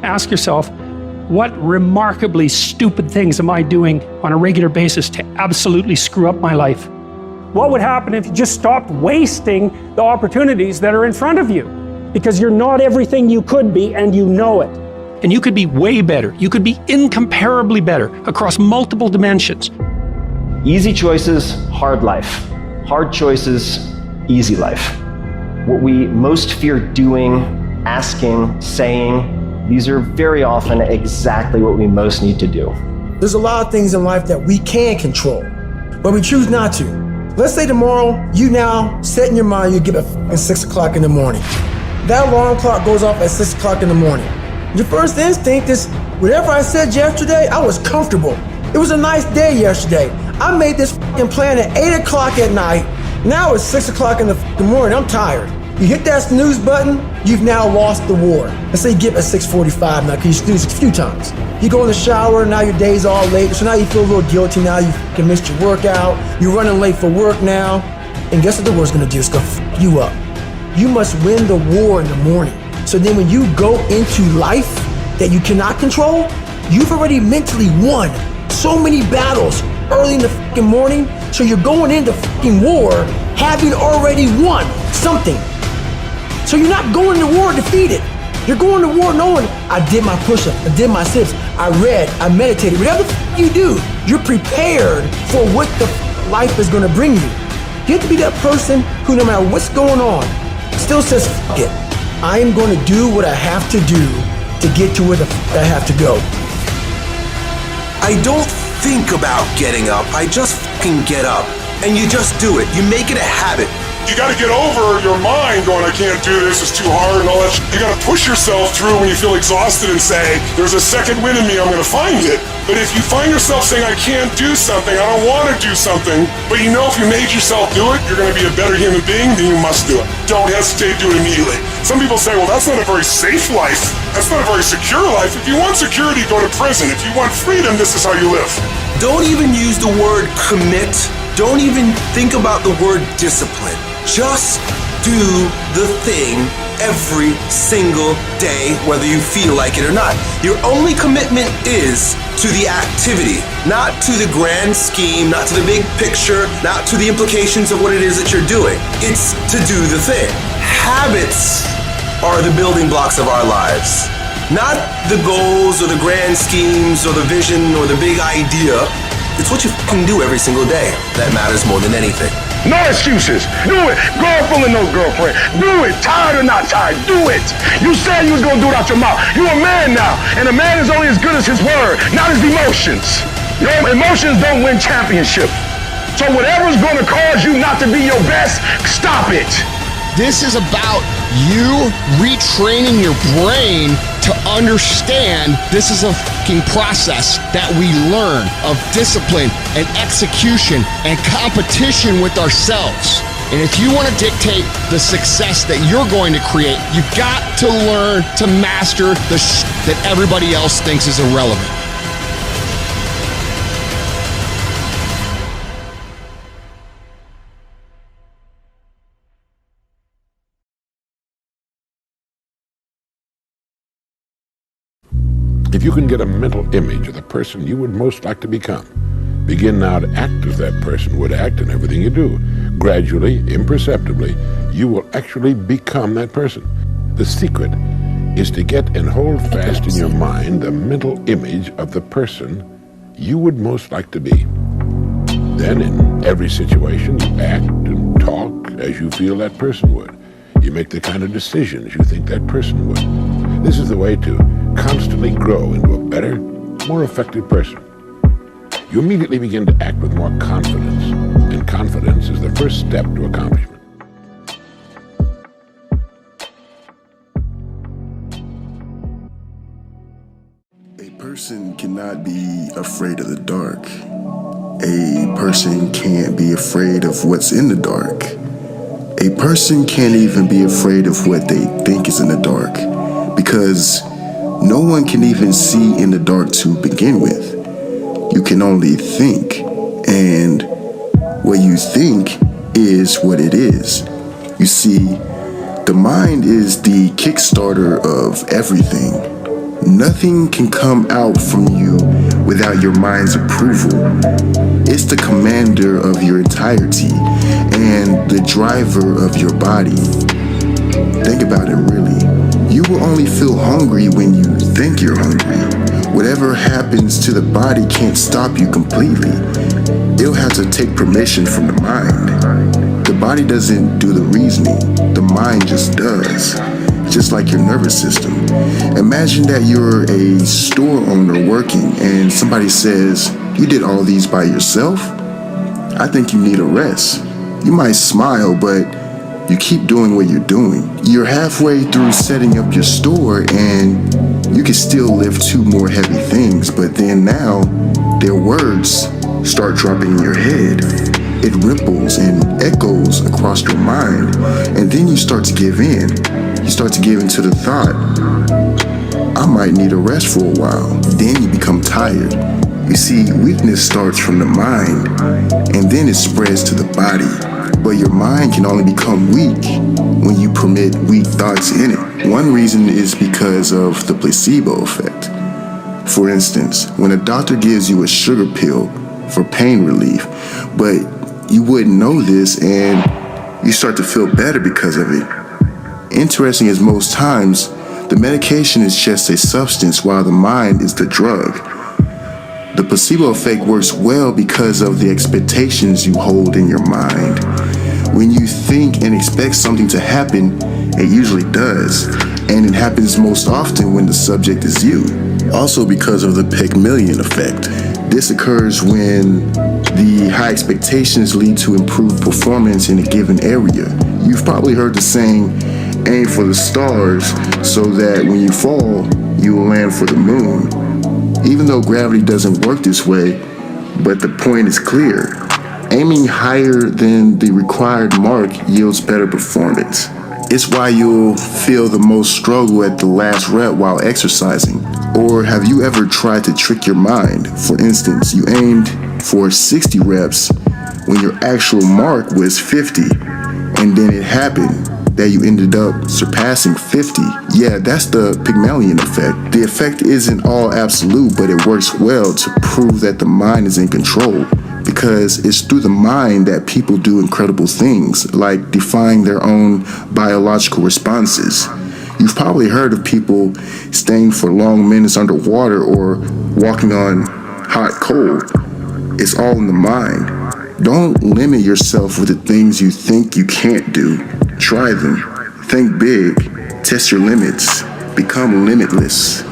ask yourself, what remarkably stupid things am I doing on a regular basis to absolutely screw up my life? What would happen if you just stopped wasting the opportunities that are in front of you? Because you're not everything you could be, and you know it. And you could be way better. You could be incomparably better across multiple dimensions. Easy choices, hard life. Hard choices, easy life. What we most fear doing, asking, saying, these are very often exactly what we most need to do. There's a lot of things in life that we can control, but we choose not to. Let's say tomorrow, you now set in your mind you get up at 6 o'clock in the morning. That alarm clock goes off at 6 o'clock in the morning. Your first instinct is, whatever I said yesterday, I was comfortable. It was a nice day yesterday. I made this plan at 8 o'clock at night. Now it's 6 o'clock in the morning, I'm tired. You hit that snooze button, you've now lost the war. Let's say you get up at 6:45 now, because you snooze a few times. You go in the shower, now your day's all late, so now you feel a little guilty now, you missed your workout, you're running late for work now, and guess what the war's gonna do? It's gonna you up. You must win the war in the morning. So then when you go into life that you cannot control, you've already mentally won so many battles early in the morning, so you're going into war having already won something. So you're not going to war defeated. You're going to war knowing, I did my push-up, I did my sit-ups, I read, I meditated. Whatever you do, you're prepared for what the life is gonna bring you. You have to be that person who, no matter what's going on, still says, it. I am gonna do what I have to do to get to where I have to go. I don't think about getting up, I just fucking get up. And you just do it, you make it a habit. You gotta get over your mind going, I can't do this, it's too hard and all that shit. You gotta push yourself through when you feel exhausted and say, there's a second wind in me, I'm gonna find it. But if you find yourself saying, I can't do something, I don't wanna do something, but you know if you made yourself do it, you're gonna be a better human being, then you must do it. Don't hesitate, do it immediately. Some people say, well, that's not a very safe life. That's not a very secure life. If you want security, go to prison. If you want freedom, this is how you live. Don't even use the word commit. Don't even think about the word discipline. Just do the thing every single day, whether you feel like it or not. Your only commitment is to the activity, not to the grand scheme, not to the big picture, not to the implications of what it is that you're doing. It's to do the thing. Habits are the building blocks of our lives, not the goals or the grand schemes or the vision or the big idea. It's what you fucking do every single day that matters more than anything. No excuses. Do it. Girlfriend or no girlfriend. Do it. Tired or not tired. Do it. You said you was going to do it out your mouth. You're a man now. And a man is only as good as his word, not his emotions. Your emotions don't win championships. So whatever's going to cause you not to be your best, stop it. This is about you retraining your brain to understand this is a fucking process that we learn of discipline and execution and competition with ourselves. And if you want to dictate the success that you're going to create, you've got to learn to master the shit that everybody else thinks is irrelevant. If you can get a mental image of the person you would most like to become, begin now to act as that person would act in everything you do. Gradually, imperceptibly, you will actually become that person. The secret is to get and hold fast in your mind the mental image of the person you would most like to be. Then in every situation, you act and talk as you feel that person would. You make the kind of decisions you think that person would. This is the way to constantly grow into a better, more effective person. You immediately begin to act with more confidence, and confidence is the first step to accomplishment. A person cannot be afraid of the dark. A person can't be afraid of what's in the dark. A person can't even be afraid of what they think is in the dark, because no one can even see in the dark to begin with. You can only think, and what you think is what it is. You see, the mind is the kickstarter of everything. Nothing can come out from you without your mind's approval. It's the commander of your entirety and the driver of your body. Think about it really. You will only feel hungry when you think you're hungry. Whatever happens to the body can't stop you completely. It'll have to take permission from the mind. The body doesn't do the reasoning, the mind just does. Just like your nervous system. Imagine that you're a store owner working and somebody says, "You did all these by yourself? I think you need a rest." You might smile, but you keep doing what you're doing. You're halfway through setting up your store and you can still lift 2 more heavy things, but then now their words start dropping in your head. It ripples and echoes across your mind, and then you start to give in. You start to give into the thought, "I might need a rest for a while." Then you become tired. You see, weakness starts from the mind, and then it spreads to the body. But your mind can only become weak when you permit weak thoughts in it. One reason is because of the placebo effect. For instance, when a doctor gives you a sugar pill for pain relief, but you wouldn't know this and you start to feel better because of it. Interesting is most times, the medication is just a substance while the mind is the drug. The placebo effect works well because of the expectations you hold in your mind. When you think and expect something to happen, it usually does, and it happens most often when the subject is you. Also because of the Pygmalion effect. This occurs when the high expectations lead to improved performance in a given area. You've probably heard the saying, "Aim for the stars so that when you fall, you will land for the moon." Even though gravity doesn't work this way, but the point is clear. Aiming higher than the required mark yields better performance. It's why you'll feel the most struggle at the last rep while exercising. Or have you ever tried to trick your mind? For instance, you aimed for 60 reps when your actual mark was 50, and then it happened that you ended up surpassing 50. Yeah, that's the Pygmalion effect. The effect isn't all absolute, but it works well to prove that the mind is in control, because it's through the mind that people do incredible things, like defying their own biological responses. You've probably heard of people staying for long minutes underwater or walking on hot coal. It's all in the mind. Don't limit yourself with the things you think you can't do. Try them. Think big. Test your limits. Become limitless.